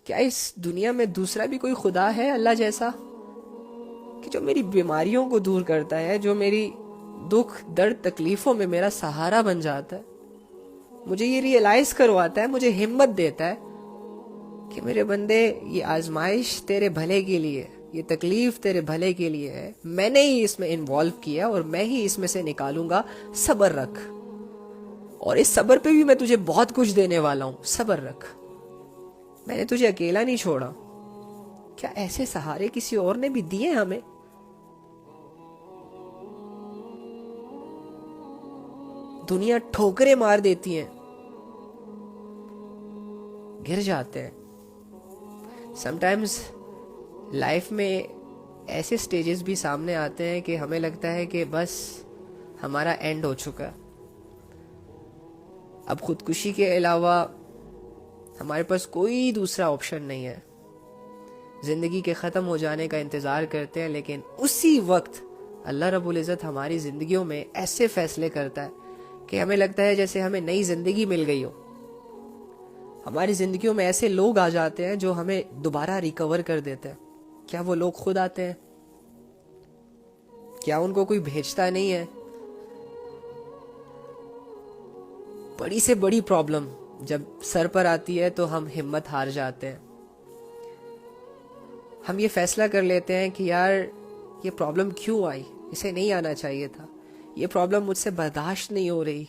کیا اس دنیا میں دوسرا بھی کوئی خدا ہے اللہ جیسا، کہ جو میری بیماریوں کو دور کرتا ہے، جو میری دکھ درد تکلیفوں میں میرا سہارا بن جاتا ہے، مجھے یہ ریئلائز کرواتا ہے، مجھے ہمت دیتا ہے کہ میرے بندے یہ آزمائش تیرے بھلے کے لیے، یہ تکلیف تیرے بھلے کے لیے ہے، میں نے ہی اس میں انوالو کیا اور میں ہی اس میں سے نکالوں گا، صبر رکھ، اور اس صبر پہ بھی میں تجھے بہت کچھ دینے والا ہوں، صبر رکھ، میں نے تجھے اکیلا نہیں چھوڑا۔ کیا ایسے سہارے کسی اور نے بھی دیے ہمیں؟ دنیا ٹھوکریں مار دیتی ہیں، گر جاتے ہیں۔ سم ٹائمز لائف میں ایسے سٹیجز بھی سامنے آتے ہیں کہ ہمیں لگتا ہے کہ بس ہمارا اینڈ ہو چکا، اب خودکشی کے علاوہ ہمارے پاس کوئی دوسرا آپشن نہیں ہے، زندگی کے ختم ہو جانے کا انتظار کرتے ہیں، لیکن اسی وقت اللہ رب العزت ہماری زندگیوں میں ایسے فیصلے کرتا ہے کہ ہمیں لگتا ہے جیسے ہمیں نئی زندگی مل گئی ہو۔ ہماری زندگیوں میں ایسے لوگ آ جاتے ہیں جو ہمیں دوبارہ ریکور کر دیتے ہیں۔ کیا وہ لوگ خود آتے ہیں؟ کیا ان کو کوئی بھیجتا نہیں ہے؟ بڑی سے بڑی پرابلم جب سر پر آتی ہے تو ہم ہمت ہار جاتے ہیں، ہم یہ فیصلہ کر لیتے ہیں کہ یار یہ پرابلم کیوں آئی، اسے نہیں آنا چاہیے تھا، یہ پرابلم مجھ سے برداشت نہیں ہو رہی،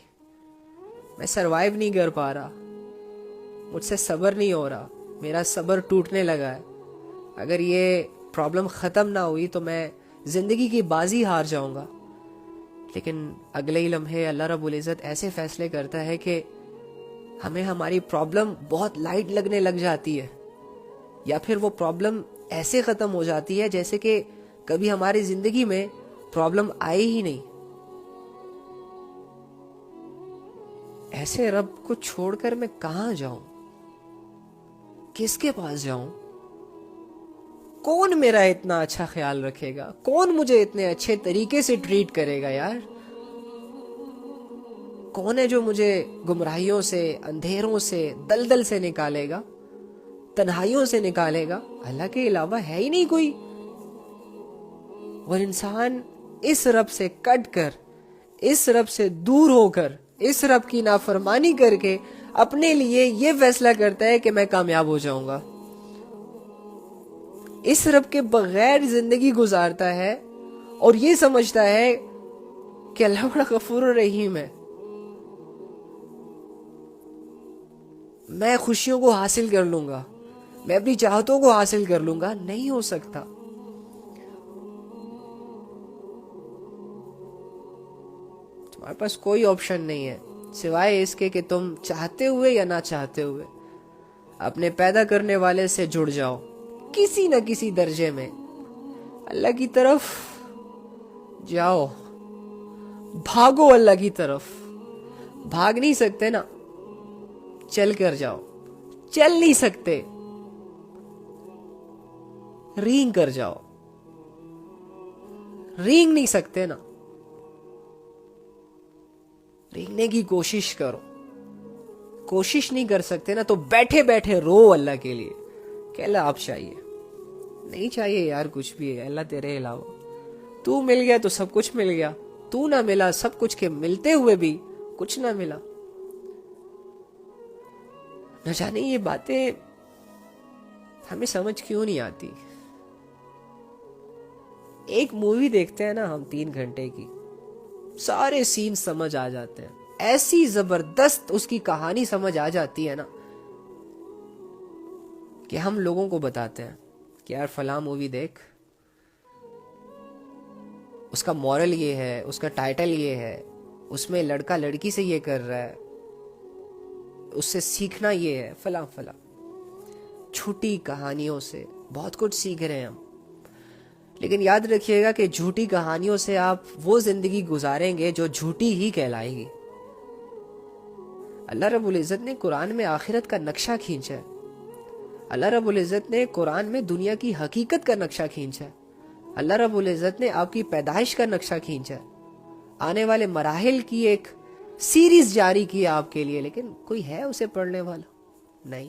میں سروائیو نہیں کر پا رہا، مجھ سے صبر نہیں ہو رہا، میرا صبر ٹوٹنے لگا ہے، اگر یہ پرابلم ختم نہ ہوئی تو میں زندگی کی بازی ہار جاؤں گا۔ لیکن اگلے ہی لمحے اللہ رب العزت ایسے فیصلے کرتا ہے کہ ہمیں ہماری پرابلم بہت لائٹ لگنے لگ جاتی ہے، یا پھر وہ پرابلم ایسے ختم ہو جاتی ہے جیسے کہ کبھی ہماری زندگی میں پرابلم آئی ہی نہیں۔ ایسے رب کو چھوڑ کر میں کہاں جاؤں، کس کے پاس جاؤں؟ کون میرا اتنا اچھا خیال رکھے گا؟ کون مجھے اتنے اچھے طریقے سے ٹریٹ کرے گا یار؟ کون ہے جو مجھے گمراہیوں سے، اندھیروں سے، دلدل سے نکالے گا، تنہائیوں سے نکالے گا؟ اللہ کے علاوہ ہے ہی نہیں کوئی۔ اور انسان اس رب سے کٹ کر، اس رب سے دور ہو کر، اس رب کی نافرمانی کر کے اپنے لیے یہ فیصلہ کرتا ہے کہ میں کامیاب ہو جاؤں گا، اس رب کے بغیر زندگی گزارتا ہے اور یہ سمجھتا ہے کہ اللہ بڑا غفور و رحیم ہے، میں خوشیوں کو حاصل کر لوں گا، میں اپنی چاہتوں کو حاصل کر لوں گا۔ نہیں ہو سکتا۔ تمہارے پاس کوئی آپشن نہیں ہے سوائے اس کے کہ تم چاہتے ہوئے یا نہ چاہتے ہوئے اپنے پیدا کرنے والے سے جڑ جاؤ کسی نہ کسی درجے میں، اللہ کی طرف جاؤ، بھاگو اللہ کی طرف۔ بھاگ نہیں سکتے نا، چل کر جاؤ، چل نہیں سکتے رینگ کر جاؤ، رینگ نہیں سکتے نا، رینگنے کی کوشش کرو، کوشش نہیں کر سکتے نا تو بیٹھے بیٹھے رو اللہ کے لیے کہ اللہ آپ چاہیے، نہیں چاہیے یار کچھ بھی ہے اللہ تیرے علاوہ، تو مل گیا تو سب کچھ مل گیا، تو نہ ملا سب کچھ کے ملتے ہوئے بھی کچھ نہ ملا۔ نہ جانے یہ باتیں ہمیں سمجھ کیوں نہیں آتی۔ ایک مووی دیکھتے ہیں نا ہم 3 گھنٹے کی، سارے سین سمجھ آ جاتے ہیں، ایسی زبردست اس کی کہانی سمجھ آ جاتی ہے نا کہ ہم لوگوں کو بتاتے ہیں کہ یار فلاں مووی دیکھ، اس کا مورل یہ ہے، اس کا ٹائٹل یہ ہے، اس میں لڑکا لڑکی سے یہ کر رہا ہے، اس سے سیکھنا یہ ہے، فلاں فلاں۔ چھوٹی کہانیوں سے بہت کچھ سیکھ رہے ہیں ہم، لیکن یاد رکھیے گا کہ جھوٹی کہانیوں سے آپ وہ زندگی گزاریں گے جو جھوٹی ہی کہلائے گی۔ اللہ رب العزت نے قرآن میں آخرت کا نقشہ کھینچا ہے، اللہ رب العزت نے قرآن میں دنیا کی حقیقت کا نقشہ کھینچا ہے، اللہ رب العزت نے آپ کی پیدائش کا نقشہ کھینچا ہے، آنے والے مراحل کی ایک سیریز جاری کی ہے آپ کے لیے، لیکن کوئی ہے اسے پڑھنے والا؟ نہیں۔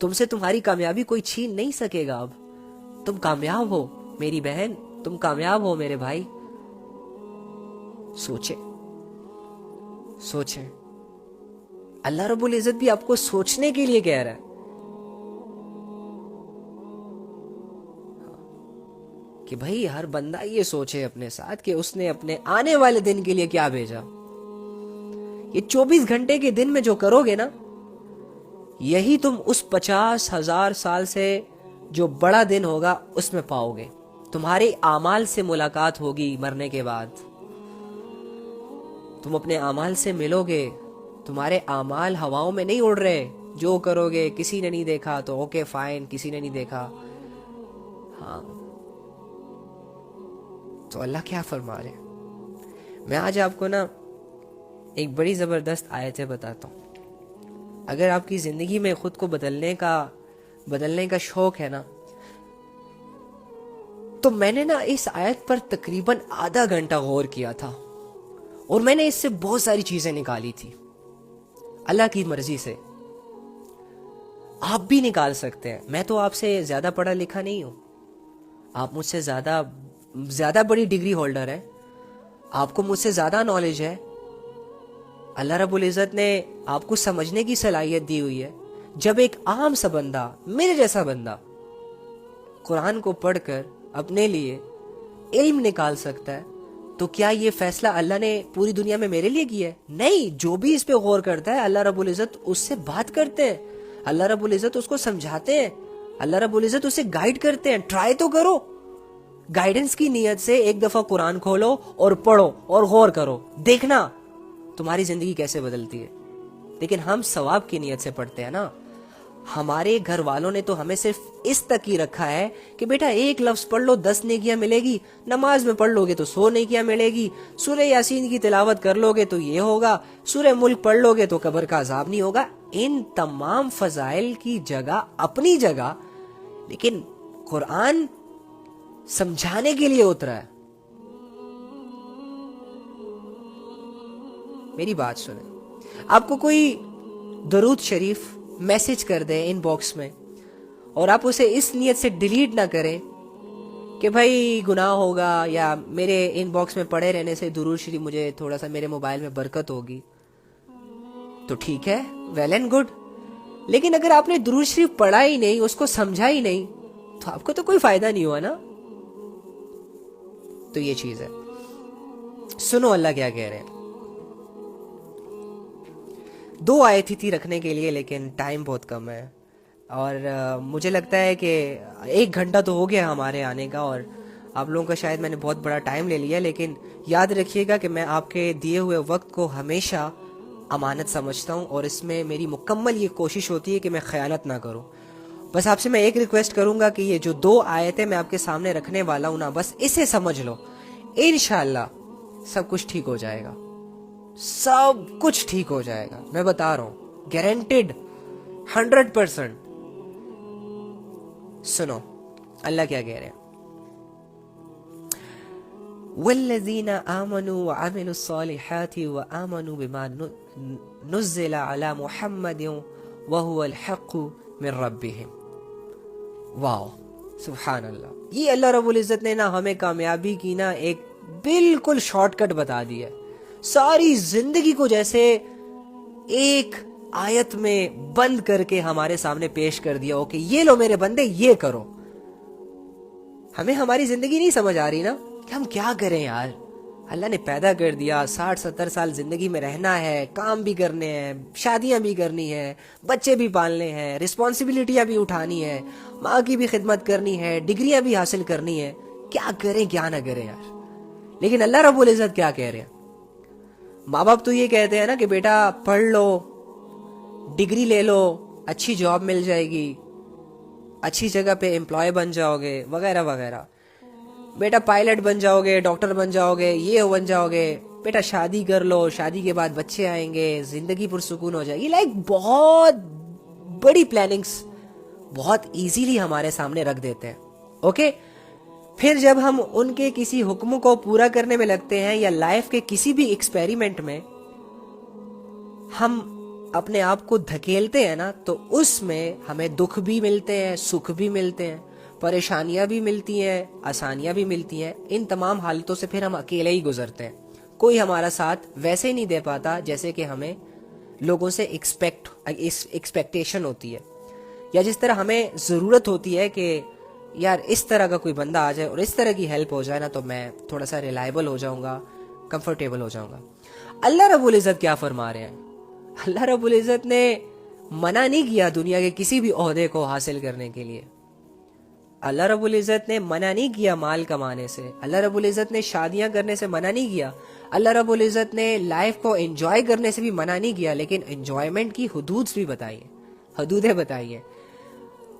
تم سے تمہاری کامیابی کوئی چھین نہیں سکے گا اب. تم کامیاب ہو میری بہن, تم کامیاب ہو میرے بھائی. سوچیں. اللہ رب العزت بھی آپ کو سوچنے کے لیے کہہ رہا ہے کہ بھائی ہر بندہ یہ سوچے اپنے ساتھ کہ اس نے اپنے آنے والے دن کے لیے کیا بھیجا. یہ 24 گھنٹے کے دن میں جو کرو گے نا, یہی تم اس 50,000 سال سے جو بڑا دن ہوگا اس میں پاؤ گے. تمہارے اعمال سے ملاقات ہوگی مرنے کے بعد. تم اپنے اعمال سے ملو گے. تمہارے اعمال ہواؤں میں نہیں اڑ رہے. جو کرو گے کسی نے نہیں دیکھا تو اوکے فائن, کسی نے نہیں دیکھا. ہاں تو اللہ کیا فرما رہے. میں آج آپ کو نا ایک بڑی زبردست آیتیں بتاتا ہوں. اگر آپ کی زندگی میں خود کو بدلنے کا شوق ہے نا, تو میں نے نا اس آیت پر تقریباً آدھا گھنٹہ غور کیا تھا, اور میں نے اس سے بہت ساری چیزیں نکالی تھی. اللہ کی مرضی سے آپ بھی نکال سکتے ہیں. میں تو آپ سے زیادہ پڑھا لکھا نہیں ہوں, آپ مجھ سے زیادہ بڑی ڈگری ہولڈر ہیں, آپ کو مجھ سے زیادہ نالج ہے. اللہ رب العزت نے آپ کو سمجھنے کی صلاحیت دی ہوئی ہے. جب ایک عام سا بندہ, میرے جیسا بندہ, قرآن کو پڑھ کر اپنے لیے علم نکال سکتا ہے, تو کیا یہ فیصلہ اللہ نے پوری دنیا میں میرے لیے کیا ہے؟ نہیں. جو بھی اس پہ غور کرتا ہے اللہ رب العزت اس سے بات کرتے ہیں, اللہ رب العزت اس کو سمجھاتے ہیں, اللہ رب العزت اسے گائیڈ کرتے ہیں. ٹرائی تو کرو. گائیڈنس کی نیت سے ایک دفعہ قرآن کھولو اور پڑھو اور غور کرو, دیکھنا تمہاری زندگی کیسے بدلتی ہے. لیکن ہم ثواب کی نیت سے پڑھتے ہیں نا. ہمارے گھر والوں نے تو ہمیں صرف اس تک ہی رکھا ہے کہ بیٹا ایک لفظ پڑھ لو 10 نیکیاں ملے گی, نماز میں پڑھ لو گے تو 100 نیکیاں ملے گی, سورہ یاسین کی تلاوت کر لو گے تو یہ ہوگا, سورہ ملک پڑھ لو گے تو قبر کا عذاب نہیں ہوگا. ان تمام فضائل کی جگہ اپنی جگہ, لیکن قرآن سمجھانے کے لیے اترا ہے. میری بات سنیں. آپ کو کوئی درود شریف میسج کر دیں ان باکس میں, اور آپ اسے اس نیت سے ڈیلیٹ نہ کریں کہ بھائی گناہ ہوگا, یا میرے ان باکس میں پڑے رہنے سے درود شریف مجھے تھوڑا سا میرے موبائل میں برکت ہوگی, تو ٹھیک ہے, ویل اینڈ گڈ. لیکن اگر آپ نے درود شریف پڑھا ہی نہیں, اس کو سمجھا ہی نہیں, تو آپ کو تو کوئی فائدہ نہیں ہوا نا. تو یہ چیز ہے. سنو اللہ کیا کہہ رہے ہیں. 2 آیتیں تھی رکھنے کے لیے, لیکن ٹائم بہت کم ہے, اور مجھے لگتا ہے کہ 1 گھنٹہ تو ہو گیا ہمارے آنے کا, اور آپ لوگوں کا شاید میں نے بہت بڑا ٹائم لے لیا. لیکن یاد رکھیے گا کہ میں آپ کے دیے ہوئے وقت کو ہمیشہ امانت سمجھتا ہوں, اور اس میں میری مکمل یہ کوشش ہوتی ہے کہ میں خیانت نہ کروں. بس آپ سے میں ایک ریکویسٹ کروں گا کہ یہ جو 2 آیتیں میں آپ کے سامنے رکھنے والا ہوں نا, بس اسے سمجھ لو. انشاءاللہ سب کچھ ٹھیک ہو جائے گا, سب کچھ ٹھیک ہو جائے گا. میں بتا رہا ہوں, گارنٹیڈ 100%. سنو اللہ کیا کہہ رہے ہیں. والذین آمنوا وعملوا الصالحات وآمنوا بما نزل على محمد وهو الحق من ربهم. واو, سبحان اللہ. یہ اللہ رب العزت نے نا ہمیں کامیابی کی نا ایک بالکل شارٹ کٹ بتا دی ہے. ساری زندگی کو جیسے ایک آیت میں بند کر کے ہمارے سامنے پیش کر دیا ہو کہ یہ لو میرے بندے, یہ کرو. ہمیں ہماری زندگی نہیں سمجھ آ رہی نا کہ ہم کیا کریں یار. اللہ نے پیدا کر دیا, 60-70 سال زندگی میں رہنا ہے, کام بھی کرنے ہیں, شادیاں بھی کرنی ہیں, بچے بھی پالنے ہیں, رسپانسبلٹیاں بھی اٹھانی ہے, ماں کی بھی خدمت کرنی ہے, ڈگریاں بھی حاصل کرنی ہے. کیا کریں کیا نہ کریں یار. لیکن اللہ رب العزت کیا کہہ رہے ہیں. ماں باپ تو یہ کہتے ہیں نا کہ بیٹا پڑھ لو, ڈگری لے لو, اچھی جاب مل جائے گی, اچھی جگہ پہ امپلائی بن جاؤ گے, وغیرہ وغیرہ. بیٹا پائلٹ بن جاؤ گے, ڈاکٹر بن جاؤ گے, یہ بن جاؤ گے. بیٹا شادی کر لو, شادی کے بعد بچے آئیں گے, زندگی پرسکون ہو جائے گی. لائک بہت بڑی پلاننگز بہت ایزیلی ہمارے سامنے رکھ دیتے ہیں. اوکے, پھر جب ہم ان کے کسی حکم کو پورا کرنے میں لگتے ہیں, یا لائف کے کسی بھی ایکسپیریمنٹ میں ہم اپنے آپ کو دھکیلتے ہیں نا تو اس میں ہمیں دکھ بھی ملتے ہیں، سکھ بھی ملتے ہیں، پریشانیاں بھی ملتی ہیں، آسانیاں بھی ملتی ہیں. ان تمام حالتوں سے پھر ہم اکیلے ہی گزرتے ہیں. کوئی ہمارا ساتھ ویسے ہی نہیں دے پاتا جیسے کہ ہمیں لوگوں سے ایکسپیکٹیشن ہوتی ہے، یا جس طرح ہمیں ضرورت ہوتی ہے کہ یار اس طرح کا کوئی بندہ آ جائے اور اس طرح کی ہیلپ ہو جائے نا تو میں تھوڑا سا ریلائبل ہو جاؤں گا، کمفرٹیبل ہو جاؤں گا. اللہ رب العزت کیا فرما رہے ہیں؟ اللہ رب العزت نے منع نہیں کیا دنیا کے کسی بھی عہدے کو حاصل کرنے کے لیے. اللہ رب العزت نے منع نہیں کیا مال کمانے سے. اللہ رب العزت نے شادیاں کرنے سے منع نہیں کیا. اللہ رب العزت نے لائف کو انجوائے کرنے سے بھی منع نہیں کیا، لیکن انجوائمنٹ کی حدود بھی بتائی ہیں، حدودیں بتائی ہیں.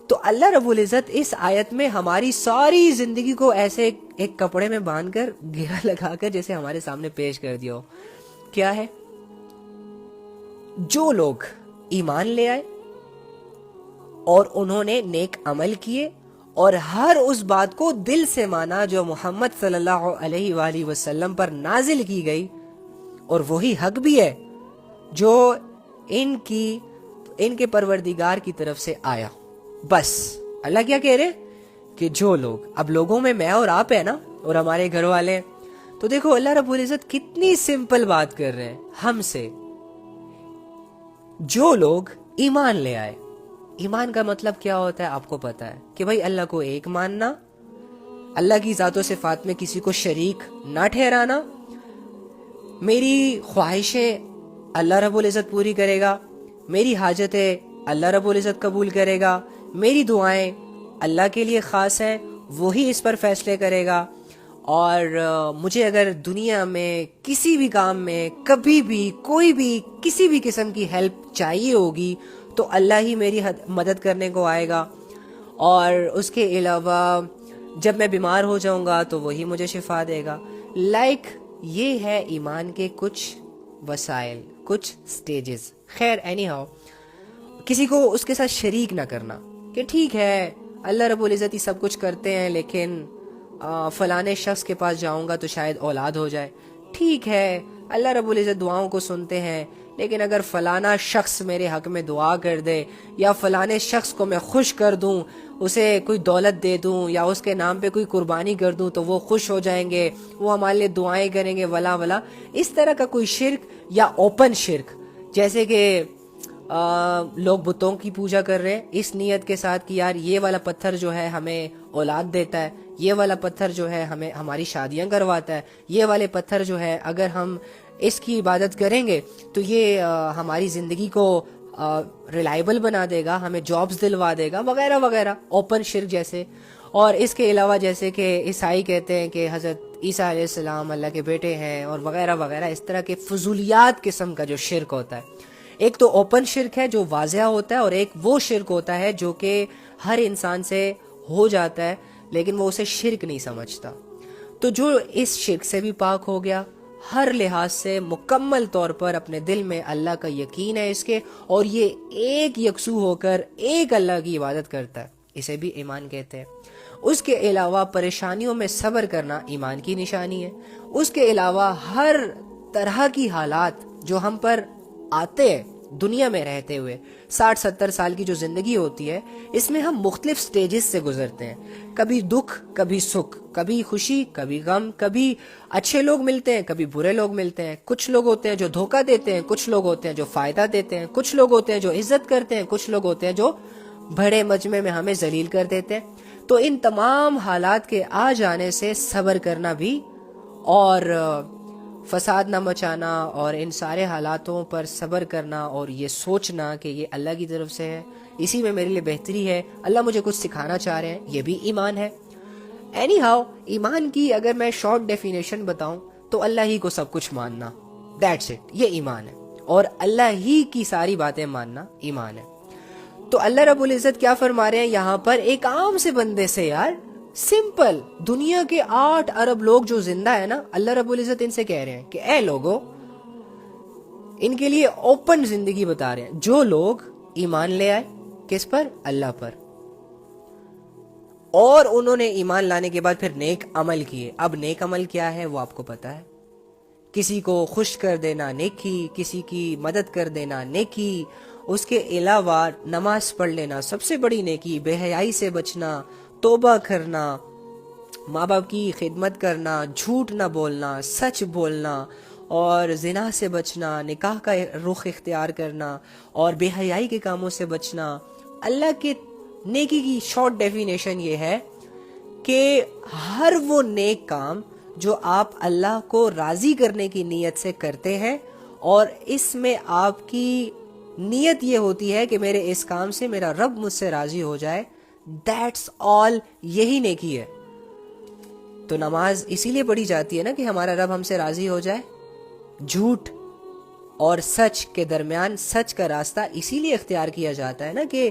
تو اللہ رب العزت اس آیت میں ہماری ساری زندگی کو ایسے ایک کپڑے میں باندھ کر گھیرا لگا کر جیسے ہمارے سامنے پیش کر دیا ہو. کیا ہے؟ جو لوگ ایمان لے آئے اور انہوں نے نیک عمل کیے اور ہر اس بات کو دل سے مانا جو محمد صلی اللہ علیہ وآلہ وسلم پر نازل کی گئی، اور وہی حق بھی ہے جو ان کے پروردگار کی طرف سے آیا. بس اللہ کیا کہہ رہے کہ جو لوگ، اب لوگوں میں میں اور آپ ہے نا، اور ہمارے گھر والے ہیں، تو دیکھو اللہ رب العزت کتنی سمپل بات کر رہے ہیں ہم سے. جو لوگ ایمان لے آئے. ایمان کا مطلب کیا ہوتا ہے آپ کو پتا ہے کہ بھائی اللہ کو ایک ماننا، اللہ کی ذات و صفات میں کسی کو شریک نہ ٹھہرانا، میری خواہشیں اللہ رب العزت پوری کرے گا، میری حاجتیں اللہ رب العزت قبول کرے گا، میری دعائیں اللہ کے لیے خاص ہیں، وہی اس پر فیصلے کرے گا، اور مجھے اگر دنیا میں کسی بھی کام میں کبھی بھی کوئی بھی کسی بھی قسم کی ہیلپ چاہیے ہوگی تو اللہ ہی میری مدد کرنے کو آئے گا، اور اس کے علاوہ جب میں بیمار ہو جاؤں گا تو وہی مجھے شفا دے گا. یہ ہے ایمان کے کچھ وسائل، کچھ سٹیجز. خیر اینی ہاؤ، کسی کو اس کے ساتھ شریک نہ کرنا کہ ٹھیک ہے اللہ رب العزت ہی سب کچھ کرتے ہیں، لیکن فلانے شخص کے پاس جاؤں گا تو شاید اولاد ہو جائے. ٹھیک ہے اللہ رب العزت دعاؤں کو سنتے ہیں، لیکن اگر فلانا شخص میرے حق میں دعا کر دے، یا فلانے شخص کو میں خوش کر دوں، اسے کوئی دولت دے دوں، یا اس کے نام پہ کوئی قربانی کر دوں تو وہ خوش ہو جائیں گے، وہ ہمارے لیے دعائیں کریں گے، ولا ولا. اس طرح کا کوئی شرک یا اوپن شرک، جیسے کہ لوگ بتوں کی پوجا کر رہے ہیں اس نیت کے ساتھ کہ یار یہ والا پتھر جو ہے ہمیں اولاد دیتا ہے، یہ والا پتھر جو ہے ہمیں ہماری شادیاں کرواتا ہے، یہ والے پتھر جو ہے اگر ہم اس کی عبادت کریں گے تو یہ ہماری زندگی کو ریلائبل بنا دے گا، ہمیں جابز دلوا دے گا، وغیرہ وغیرہ. اوپن شرک جیسے. اور اس کے علاوہ جیسے کہ عیسائی کہتے ہیں کہ حضرت عیسیٰ علیہ السلام اللہ کے بیٹے ہیں، اور وغیرہ وغیرہ. اس طرح کے فضولیات قسم کا جو شرک ہوتا ہے، ایک تو اوپن شرک ہے جو واضح ہوتا ہے، اور ایک وہ شرک ہوتا ہے جو کہ ہر انسان سے ہو جاتا ہے لیکن وہ اسے شرک نہیں سمجھتا. تو جو اس شرک سے بھی پاک ہو گیا، ہر لحاظ سے مکمل طور پر اپنے دل میں اللہ کا یقین ہے اس کے، اور یہ ایک یکسو ہو کر ایک اللہ کی عبادت کرتا ہے، اسے بھی ایمان کہتے ہیں. اس کے علاوہ پریشانیوں میں صبر کرنا ایمان کی نشانی ہے. اس کے علاوہ ہر طرح کی حالات جو ہم پر آتے ہیں دنیا میں رہتے ہوئے، 60-70 سال کی جو زندگی ہوتی ہے، اس میں ہم مختلف سٹیجز سے گزرتے ہیں. کبھی دکھ، کبھی سکھ، کبھی خوشی، کبھی غم، کبھی اچھے لوگ ملتے ہیں، کبھی برے لوگ ملتے ہیں. کچھ لوگ ہوتے ہیں جو دھوکہ دیتے ہیں، کچھ لوگ ہوتے ہیں جو فائدہ دیتے ہیں، کچھ لوگ ہوتے ہیں جو عزت کرتے ہیں، کچھ لوگ ہوتے ہیں جو بڑے مجمع میں ہمیں ذلیل کر دیتے ہیں. تو ان تمام حالات کے آ جانے سے صبر کرنا بھی، اور فساد نہ مچانا، اور ان سارے حالاتوں پر صبر کرنا، اور یہ سوچنا کہ یہ اللہ کی طرف سے ہے، اسی میں میرے لیے بہتری ہے، اللہ مجھے کچھ سکھانا چاہ رہے ہیں، یہ بھی ایمان ہے. اینی ہاؤ، ایمان کی اگر میں شارٹ ڈیفینیشن بتاؤں تو اللہ ہی کو سب کچھ ماننا، دیٹس اٹ، یہ ایمان ہے. اور اللہ ہی کی ساری باتیں ماننا ایمان ہے. تو اللہ رب العزت کیا فرما رہے ہیں یہاں پر ایک عام سے بندے سے؟ یار سمپل، دنیا کے 8 ارب لوگ جو زندہ ہے نا، اللہ رب العزت ان سے کہہ رہے ہیں کہ اے لوگو، ان کے لیے اوپن زندگی بتا رہے ہیں. جو لوگ ایمان لے آئے، کس پر؟ اللہ پر، اور انہوں نے ایمان لانے کے بعد پھر نیک عمل کیے. اب نیک عمل کیا ہے وہ آپ کو پتا ہے کسی کو خوش کر دینا نیکی, کسی کی مدد کر دینا نیکی, اس کے علاوہ نماز پڑھ لینا سب سے بڑی نیکی, بے حیائی سے بچنا, توبہ کرنا, ماں باپ کی خدمت کرنا, جھوٹ نہ بولنا, سچ بولنا, اور زنا سے بچنا, نکاح کا رخ اختیار کرنا, اور بے حیائی کے کاموں سے بچنا. اللہ کے نیکی کی شارٹ ڈیفینیشن یہ ہے کہ ہر وہ نیک کام جو آپ اللہ کو راضی کرنے کی نیت سے کرتے ہیں, اور اس میں آپ کی نیت یہ ہوتی ہے کہ میرے اس کام سے میرا رب مجھ سے راضی ہو جائے, دیٹس آل, یہی نیکی ہے. تو نماز اسی لیے پڑھی جاتی ہے نا کہ ہمارا رب ہم سے راضی ہو جائے. جھوٹ اور سچ کے درمیان سچ کا راستہ اسی لیے اختیار کیا جاتا ہے نا کہ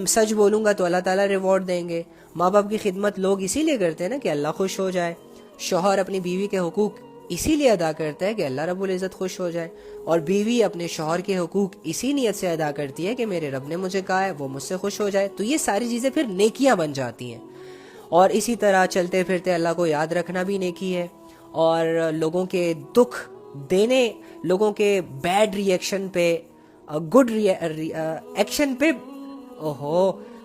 سچ بولوں گا تو اللہ تعالیٰ ریوارڈ دیں گے. ماں باپ کی خدمت لوگ اسی لیے کرتے ہیں نا کہ اللہ خوش ہو جائے. شوہر اپنی بیوی کے حقوق اسی لیے ادا کرتا ہے کہ اللہ رب العزت خوش ہو جائے, اور بیوی اپنے شوہر کے حقوق اسی نیت سے ادا کرتی ہے کہ میرے رب نے مجھے کہا ہے وہ مجھ سے خوش ہو جائے. تو یہ ساری چیزیں پھر نیکیاں بن جاتی ہیں. اور اسی طرح چلتے پھرتے اللہ کو یاد رکھنا بھی نیکی ہے, اور لوگوں کے دکھ دینے, لوگوں کے بیڈ ری ایکشن پہ گڈ ایکشن پہ,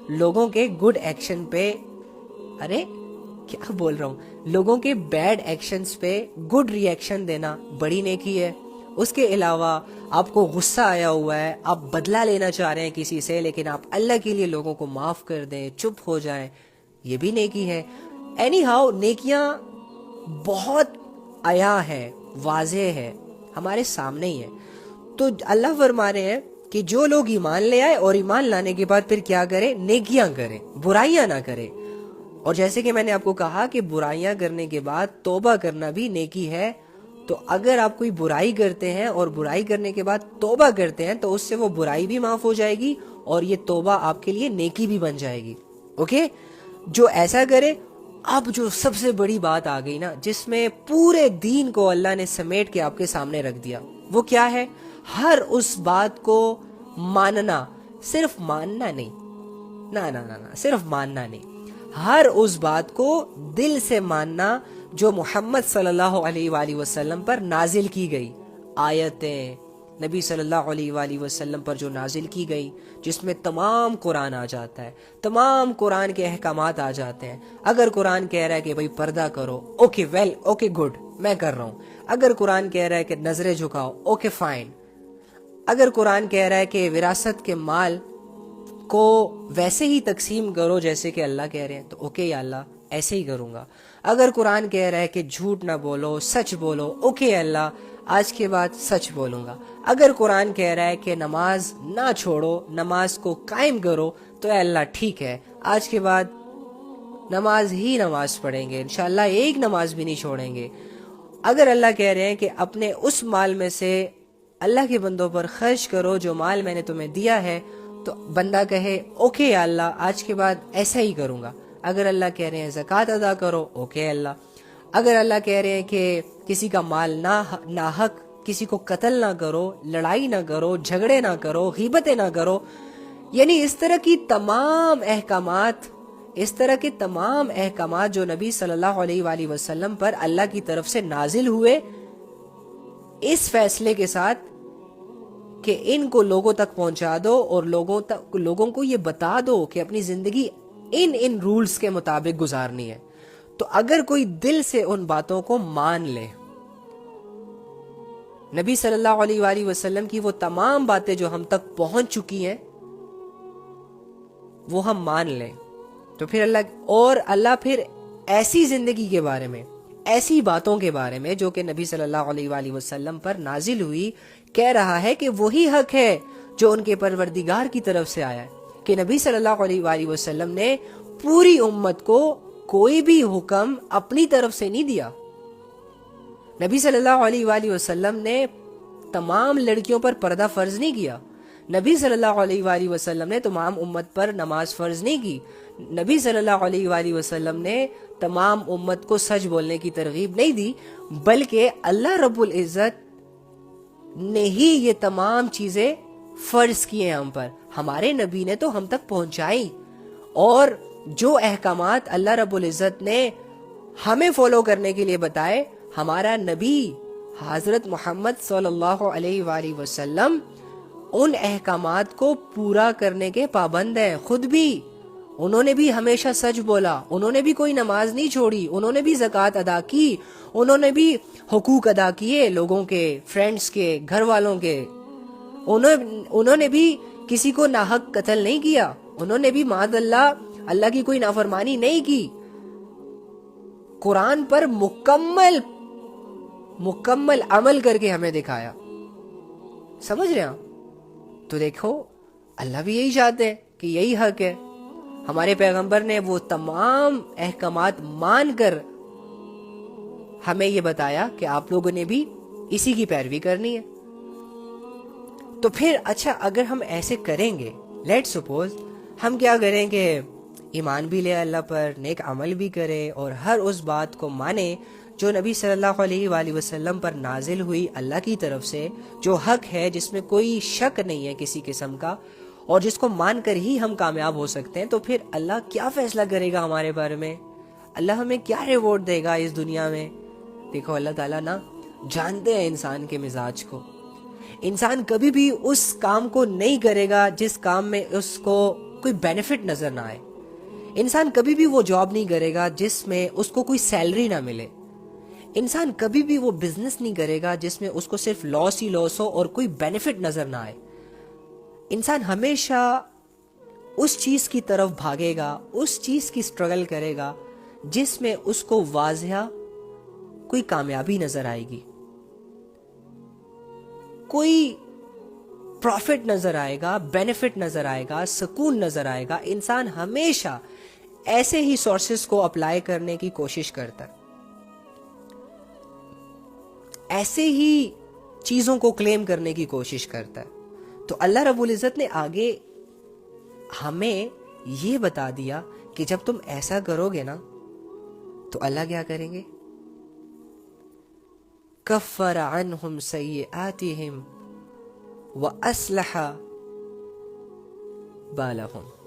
لوگوں کے گڈ ایکشن پہ, کیا بول رہا ہوں, لوگوں کے بیڈ ایکشنز پہ گڈ ری ایکشن دینا بڑی نیکی ہے. اس کے علاوہ آپ کو غصہ آیا ہوا ہے, آپ بدلہ لینا چاہ رہے ہیں کسی سے, لیکن آپ اللہ کے لیے لوگوں کو معاف کر دیں, چپ ہو جائیں, یہ بھی نیکی ہے. اینی ہاؤ نیکیاں بہت عیاں ہے, واضح ہے, ہمارے سامنے ہی ہے. تو اللہ فرما رہے ہیں کہ جو لوگ ایمان لے آئے اور ایمان لانے کے بعد پھر کیا کرے, نیکیاں کریں, برائیاں نہ کریں. اور جیسے کہ میں نے آپ کو کہا کہ برائیاں کرنے کے بعد توبہ کرنا بھی نیکی ہے. تو اگر آپ کوئی برائی کرتے ہیں اور برائی کرنے کے بعد توبہ کرتے ہیں تو اس سے وہ برائی بھی معاف ہو جائے گی, اور یہ توبہ آپ کے لیے نیکی بھی بن جائے گی. اوکے, جو ایسا کرے. اب جو سب سے بڑی بات آ گئی نا, جس میں پورے دین کو اللہ نے سمیٹ کے آپ کے سامنے رکھ دیا, وہ کیا ہے؟ ہر اس بات کو ماننا, صرف ماننا نہیں, نہ صرف ماننا نہیں, ہر اس بات کو دل سے ماننا جو محمد صلی اللہ علیہ وآلہ وسلم پر نازل کی گئی. آیتیں نبی صلی اللہ علیہ وآلہ وسلم پر جو نازل کی گئی, جس میں تمام قرآن آ جاتا ہے, تمام قرآن کے احکامات آ جاتے ہیں. اگر قرآن کہہ رہا ہے کہ بھئی پردہ کرو, اوکے گڈ, میں کر رہا ہوں. اگر قرآن کہہ رہا ہے کہ نظریں جھکاؤ, اوکے فائن. اگر قرآن کہہ رہا ہے کہ وراثت کے مال کو ویسے ہی تقسیم کرو جیسے کہ اللہ کہہ رہے ہیں, تو اوکے یا اللہ ایسے ہی کروں گا. اگر قرآن کہہ رہا ہے کہ جھوٹ نہ بولو, سچ بولو, اوکے اللہ آج کے بعد سچ بولوں گا. اگر قرآن کہہ رہا ہے کہ نماز نہ چھوڑو, نماز کو قائم کرو, تو اے اللہ ٹھیک ہے, آج کے بعد نماز ہی نماز پڑھیں گے, انشاءاللہ ایک نماز بھی نہیں چھوڑیں گے. اگر اللہ کہہ رہے ہیں کہ اپنے اس مال میں سے اللہ کے بندوں پر خرچ کرو جو مال میں نے تمہیں دیا ہے, تو بندہ کہے اوکے یا اللہ آج کے بعد ایسا ہی کروں گا. اگر اللہ کہہ رہے ہیں زکوٰۃ ادا کرو, اوکے اللہ. اگر اللہ کہہ رہے ہیں کہ کسی کا مال ناحق, کسی کو قتل نہ کرو, لڑائی نہ کرو, جھگڑے نہ کرو, غیبتیں نہ کرو, یعنی اس طرح کے تمام احکامات جو نبی صلی اللہ علیہ وآلہ وسلم پر اللہ کی طرف سے نازل ہوئے, اس فیصلے کے ساتھ کہ ان کو لوگوں تک پہنچا دو, اور لوگوں کو یہ بتا دو کہ اپنی زندگی ان رولز کے مطابق گزارنی ہے. تو اگر کوئی دل سے ان باتوں کو مان لے, نبی صلی اللہ علیہ وآلہ وسلم کی وہ تمام باتیں جو ہم تک پہنچ چکی ہیں وہ ہم مان لیں, تو پھر اللہ پھر ایسی زندگی کے بارے میں, ایسی باتوں کے بارے میں جو کہ نبی صلی اللہ علیہ وآلہ وسلم پر نازل ہوئی, کہہ رہا ہے کہ وہی حق ہے جو ان کے پروردگار کی طرف سے آیا ہے. کہ نبی صلی اللہ علیہ وآلہ وسلم نے پوری امت کو کوئی بھی حکم اپنی طرف سے نہیں دیا. نبی صلی اللہ علیہ وآلہ وسلم نے تمام لڑکیوں پر پردہ فرض نہیں کیا. نبی صلی اللہ علیہ وآلہ وسلم نے تمام امت پر نماز فرض نہیں کی. نبی صلی اللہ علیہ وآلہ وسلم نے تمام امت کو سچ بولنے کی ترغیب نہیں دی, بلکہ اللہ رب العزت نے ہی یہ تمام چیزیں فرض کیے ہم پر. ہمارے نبی نے تو ہم تک پہنچائی, اور جو احکامات اللہ رب العزت نے ہمیں فالو کرنے کے لیے بتائے, ہمارا نبی حضرت محمد صلی اللہ علیہ وآلہ وسلم ان احکامات کو پورا کرنے کے پابند ہیں خود بھی. انہوں نے بھی ہمیشہ سچ بولا, انہوں نے بھی کوئی نماز نہیں چھوڑی, انہوں نے بھی زکوٰۃ ادا کی, انہوں نے بھی حقوق ادا کیے لوگوں کے, فرینڈز کے, گھر والوں کے. انہوں نے بھی کسی کو ناحق قتل نہیں کیا, انہوں نے بھی معاذ اللہ کی کوئی نافرمانی نہیں کی. قرآن پر مکمل عمل کر کے ہمیں دکھایا. سمجھ رہے ہیں؟ تو دیکھو اللہ بھی یہی چاہتے ہیں کہ یہی حق ہے. ہمارے پیغمبر نے وہ تمام احکامات مان کر ہمیں یہ بتایا کہ آپ لوگوں نے بھی اسی کی پیروی کرنی ہے. تو پھر اچھا اگر ہم ایسے کریں گے, لیٹ سپوز ہم کیا کریں کہ ایمان بھی لے اللہ پر, نیک عمل بھی کرے, اور ہر اس بات کو مانے جو نبی صلی اللہ علیہ وآلہ وسلم پر نازل ہوئی اللہ کی طرف سے, جو حق ہے, جس میں کوئی شک نہیں ہے کسی قسم کا, اور جس کو مان کر ہی ہم کامیاب ہو سکتے ہیں. تو پھر اللہ کیا فیصلہ کرے گا ہمارے بارے میں, اللہ ہمیں کیا ریوارڈ دے گا اس دنیا میں. دیکھو اللہ تعالیٰ نا جانتے ہیں انسان کے مزاج کو. انسان کبھی بھی اس کام کو نہیں کرے گا جس کام میں اس کو کوئی بینیفٹ نظر نہ آئے. انسان کبھی بھی وہ جاب نہیں کرے گا جس میں اس کو کوئی سیلری نہ ملے. انسان کبھی بھی وہ بزنس نہیں کرے گا جس میں اس کو صرف لاس ہی لاس ہو اور کوئی بینیفٹ نظر نہ آئے. انسان ہمیشہ اس چیز کی طرف بھاگے گا, اس چیز کی سٹرگل کرے گا جس میں اس کو واضح کوئی کامیابی نظر آئے گی, کوئی پروفٹ نظر آئے گا, بینیفٹ نظر آئے گا, سکون نظر آئے گا. انسان ہمیشہ ایسے ہی سورسز کو اپلائی کرنے کی کوشش کرتا ہے, ایسے ہی چیزوں کو کلیم کرنے کی کوشش کرتا ہے. تو اللہ رب العزت نے آگے ہمیں یہ بتا دیا کہ جب تم ایسا کرو گے نا تو اللہ کیا کریں گے, کفر عنہم سیئاتہم وَأَصْلَحَ بَالَهُمْ.